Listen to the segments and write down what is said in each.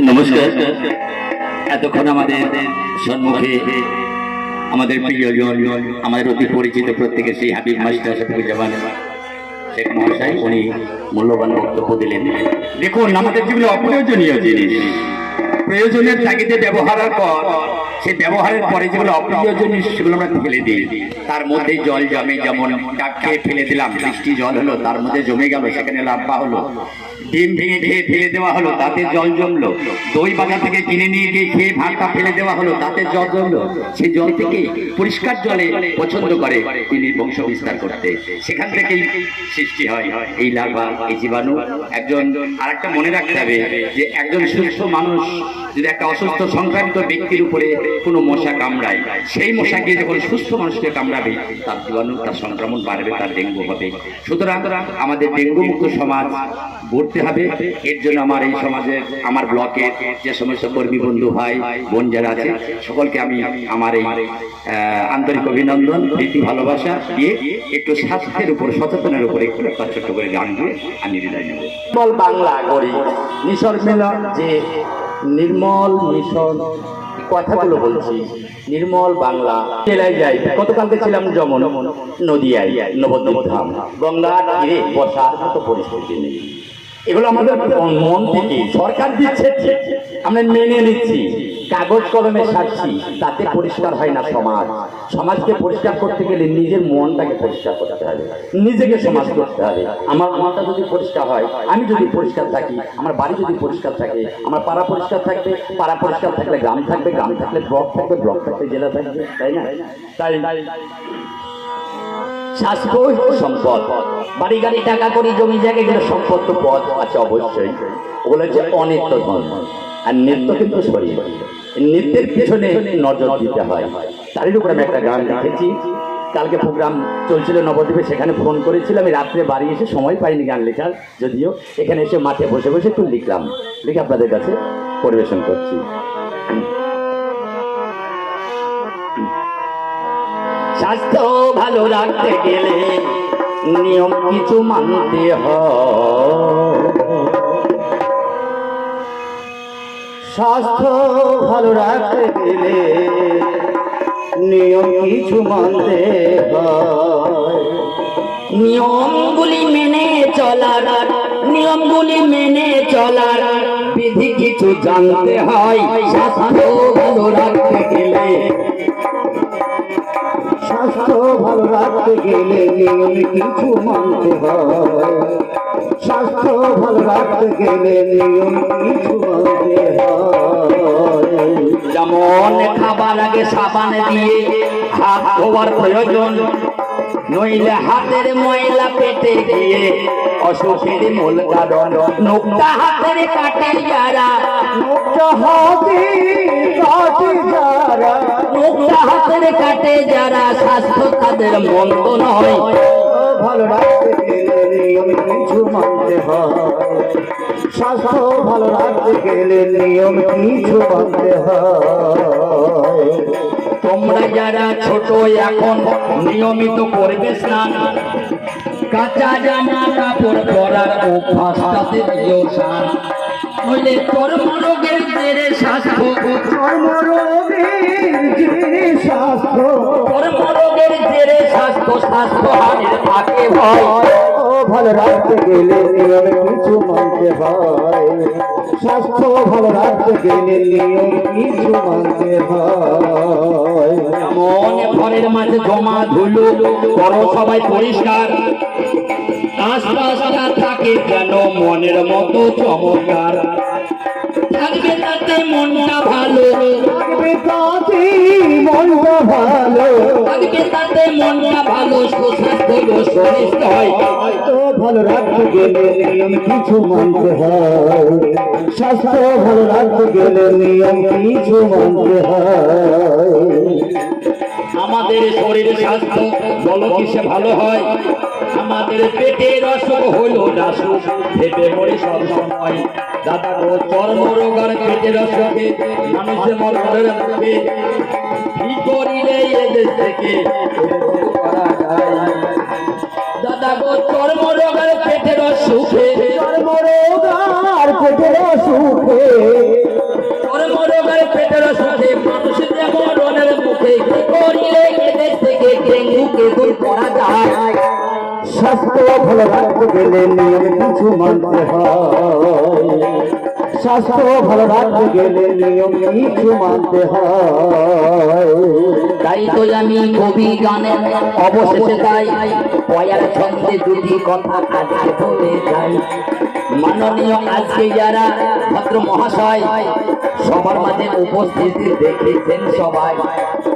নমস্কার। এতক্ষণ আমাদের সম্মুখে আমাদের প্রিয়জন, আমাদের অতি পরিচিত প্রত্যেকের সেই হাবিব মাস্টার শফিকুজ্জামান শেখ মহাশয় উনি মূল্যবান বক্তব্য দিলেন। দেখুন, আমাদের যেগুলো অপ্রয়োজনীয় জিনিস প্রয়োজনের তাগিদে ব্যবহারের পর সেই ব্যবহারের পরে যেগুলো অপ্রয়োজনীয় জিনিস সেগুলো আমরা ফেলে দিই। তার মধ্যে জল জমে, যেমন ডাব খেয়ে ফেলে দিলাম, বৃষ্টি জল হলো, তার মধ্যে জমে গেল, সেখানে লাভবা হলো। ডিম ভেঙে খেয়ে ফেলে দেওয়া হলো, তাতে জল জমলো। দই বাজার থেকে কিনে নিয়ে গিয়ে খেয়ে ভাতটা ফেলে দেওয়া হলো, তাতে জল জমলো। সেই জল থেকে পরিষ্কার জলে পছন্দ করে তিনি বংশ বিস্তার করতে, সেখান থেকেই সৃষ্টি হয় এই লার্ভা, এই জীবাণু। একজন আর একটা মনে রাখতে হবে যে একজন সুস্থ মানুষ যদি একটা অসুস্থ সংক্রামিত ব্যক্তির উপরে কোনো মশা কামড়ায়, সেই মশা গিয়ে যখন সুস্থ মানুষকে কামড়াবে তার জীবাণু, তার সংক্রমণ বাড়বে, তার ডেঙ্গু হবে। সুতরাং আমাদের ডেঙ্গু মুক্ত সমাজ গড়তে হবে। এর জন্য আমার এই সমাজের, আমার ব্লকের যে সমস্ত কর্মী বন্ধু ভাই বোন যারা আছে সকলকে আমি আমার এই আন্তরিক অভিনন্দন, প্রীতি, ভালোবাসা দিয়ে একটু স্বাস্থ্যের উপর, সচেতনের উপরে একটু ছোট্ট করে গান দিয়ে আমি বিদায় নেব। নির্মল বাংলা গড়ি মিশর মেলা, যে নির্মল মিশন কথাগুলো বলছি, নির্মল বাংলা জেলায় যাই। গতকালকে ছিলাম যেমন নদিয়ায়, নবদ্বীপ ধাম, গঙ্গার তীরে বসার মতো পরিস্থিতি নেই। এগুলো আমাদের মন থেকে সরকার দিচ্ছে, আমরা মেনে নিচ্ছি, কাগজ কলমে সারছি, তাতে পরিষ্কার হয় না সমাজ। সমাজকে পরিষ্কার করতে গেলে নিজের মনটাকে পরিষ্কার করতে হবে, নিজেকে সমাজ করতে হবে। আমারটা যদি পরিষ্কার হয়, আমি যদি পরিষ্কার থাকি, আমার বাড়ি যদি পরিষ্কার থাকে, আমার পাড়া পরিষ্কার থাকবে, পাড়া পরিষ্কার থাকলে গ্রাম থাকবে, গ্রাম থাকলে ব্লক থাকবে, ব্লক থাকলে জেলা থাকবে, তাই না? তাই স্বাস্থ্য সম্পদ, বাড়ি গাড়ি, টাকা করি, জমি জায়গা, এগুলো সম্পদ তো পদ আছে অবশ্যই, ওগুলো হচ্ছে অনিত্য ধন। আর নিত্য কিন্তু শরীর, নিত্যের পিছনে নজর দিতে হয়। তারই উপর আমি একটা গান লিখেছি। কালকে প্রোগ্রাম চলছিল নবদ্বীপে, সেখানে ফোন করেছিলাম। আমি রাত্রে বাড়ি এসে সময় পাইনি গান লেখার, যদিও এখানে এসে মাঠে বসে বসে একটু লিখলাম, লিখে আপনাদের কাছে পরিবেশন করছি। স্বাস্থ্য ভালো রাখতে গেলে নিয়ম কিছু মানতে হয়। স্বাস্থ্য ভালো রাখতে গেলে নিয়ম কিছু মানতে হয়। নিয়মগুলি মেনে চলার, নিয়মগুলি মেনে চলার বিধি কিছু জানতে হয়। স্বাস্থ্য ভালো রাখতে গেলে, স্বাস্থ্য ভালো রাখতে গেলে নিয়ম কিছু মানতে হয়। স্বাস্থ্য ভালো রাখতে গেলে নিয়ম কিছু মানতে হয়। যেমন খাবার আগে সাবান দিয়ে হাত ধোয়ার প্রয়োজন, নইলে হাতের ময়লা পেটে গিয়ে অসুখের মূল কারণ। নোকটা হাতের কাটে যারা, নোকটা হাতে কাটে যারা, নোকটা হাতের কাটে যারা, স্বাস্থ্য তাদের মন্দ নয়। ভালো রাখতে গেলে নিয়ম কিছু মানতে হয়। স্বাস্থ্য ভালো রাখতে গেলে নিয়ম কিছু মানতে হয়। তোমরা যারা ছোট এখন নিয়মিত করবে স্নান, কাঁচা জামা কাপড় পরার অভ্যাসটাতে দিও শান। নইলে চর্মরোগের জেরে স্বাস্থ্য, চর্মরোগের জেরে স্বাস্থ্য, চর্মরোগের জেরে স্বাস্থ্য, স্বাস্থ্য হানির থাকে ভয়। ভালো রাখতে গেলে নিয়ম কিছু মানতে হয়। স্বাস্থ্য ভালো রাখতে গেলে নিয়ম কিছু মানতে হয়। মনে ঘরের মাঝে জমা ধুলো করো সবাই পরিষ্কার, আশপাশটা থাকে যেন মনের মতো চমৎকার। থাকবে তাতে মনটা ভালো, থাকবে তাতে মনটা ভালো, থাকবে তাতে মনটা ভালো, সুস্বাস্থ্য শরীর হয়। তো ভালো রাখতে গেলে নিয়ম কিছু মানতে হয়। স্বাস্থ্য ভালো রাখতে গেলে নিয়ম কিছু মানতে হয়। আমাদের শরীর স্বাস্থ্য বলো কিসে ভালো হয়? আমাদের পেটের অসুখ হলো ডাসুক, ভেবে মরে সব সময়। দাদা গো, চর্মরোগ আর পেটের অসুখে মানুষের মরণের মুখে কি করিলে এদের থেকে করা যায়? দাদা গো, চর্মরোগ আর পেটের অসুখে, চর্মরোগ আর পেটের অসুখে স্বাস্থ্য ভালো রাখতে গেলে নিয়ম কিছু মানতে হয়, স্বাস্থ্য ভালো রাখতে গেলে নিয়ম কিছু মানতে হয়। তাই তো আমি কবি গানে অবশেষে গাই, পয়ার ছন্দে দুটি কথা আজকে বলে যাই। মাননীয় আজকে যারা ভদ্র মহাশয় সবার মাঝে উপস্থিতি দেখেছেন সবাই,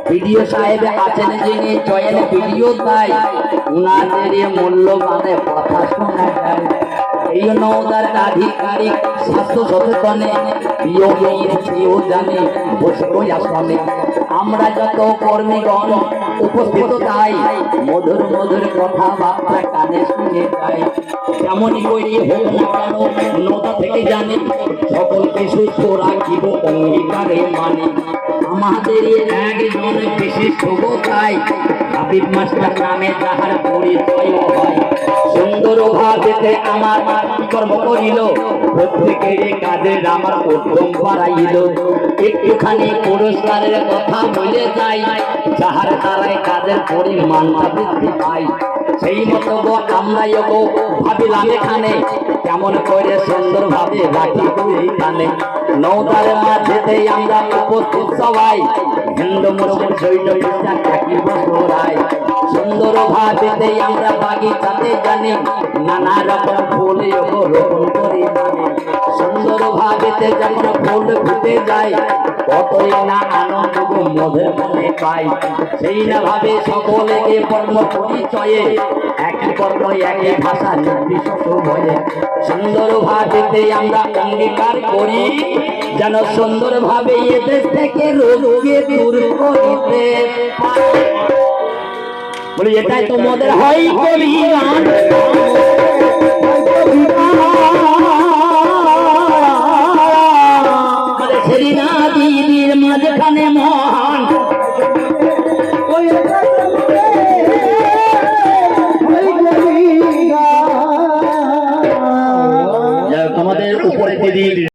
ভিডিও সাহেব আছেন যিনি জয়েন ভিডিও তাই উনাদের মূল্যবানের কথা শোনা যায়। এই নওদার আধিকারিক স্বাস্থ্য সচেতনে বিয়োগীর কেউ জানে বসবো আসনে। আমরা যত কর্মীগণ উপস্থিত তাই মধুর মধুর কথাবার্তা কানে শুনে যাই। যেমন করি হোক না কেন নওদা থেকে জানি সকলকে সুস্থ রাখিব অঙ্গীকারে মানে। আমাদের একজন বিশেষ তাই হাবিব মাস্টার নামে যাহার পরিচয় হয়। সুন্দর ভাবেতে আমার কর্ম করিল, প্রত্যেকের কাজের আমার উদ্যম বাড়াইল। একটুখানি পুরস্কারের কথা বলে যাই, যাহার দ্বারাই কাজের পরিমাণ বৃদ্ধি পাই। সেই মতো আমরা ভাবিলাম এখানে কেমন করে সুন্দর ভাবে রাখি এইখানে। নওদার মাঝেতে আমরা উপস্থিত সবাই, হিন্দু মুসলিম সৈন্য খ্রিস্টান একই বছরায়। সুন্দর ভাবেতে আমরা বাগিচাতে জানি, নানা রকম ফুল রোপণ করি জানি। সুন্দর ভাবেতে যখন ফুল ফুটে যায়, কতই না আনন্দ মধ্যে মনে পাই। সেই না ভাবে সকলেকে কর্ম পরিচয়ে একই কর্ম একই ভাষা নির্দিষ্ট ভয়ে। সুন্দর ভাবেতে আমরা অঙ্গীকার করি, যেন সুন্দর ভাবে এ দেশ থেকে রোগকে দূর করিতে পারি। বলি এটাই তোমাদের হয় কবি গান।